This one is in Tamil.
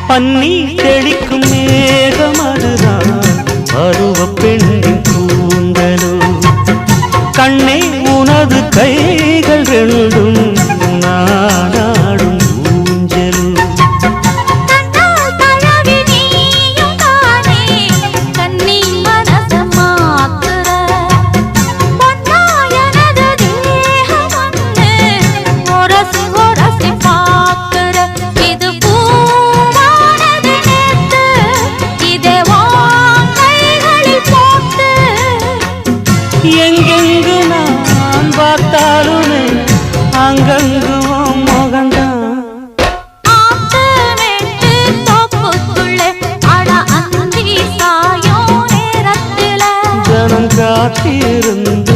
பன்னி தெளிக்கும் மேகம் அதுதான் பருவ பெண்ணின் கூந்தலோ கண்ணே உனது கைகள் ரெண்டும் நாடாடும் ஊஞ்சலோ எங்கெங்கு நான் பார்த்தாலுமே அங்கங்கு மோகந்தான் ஜனம் காத்திருந்து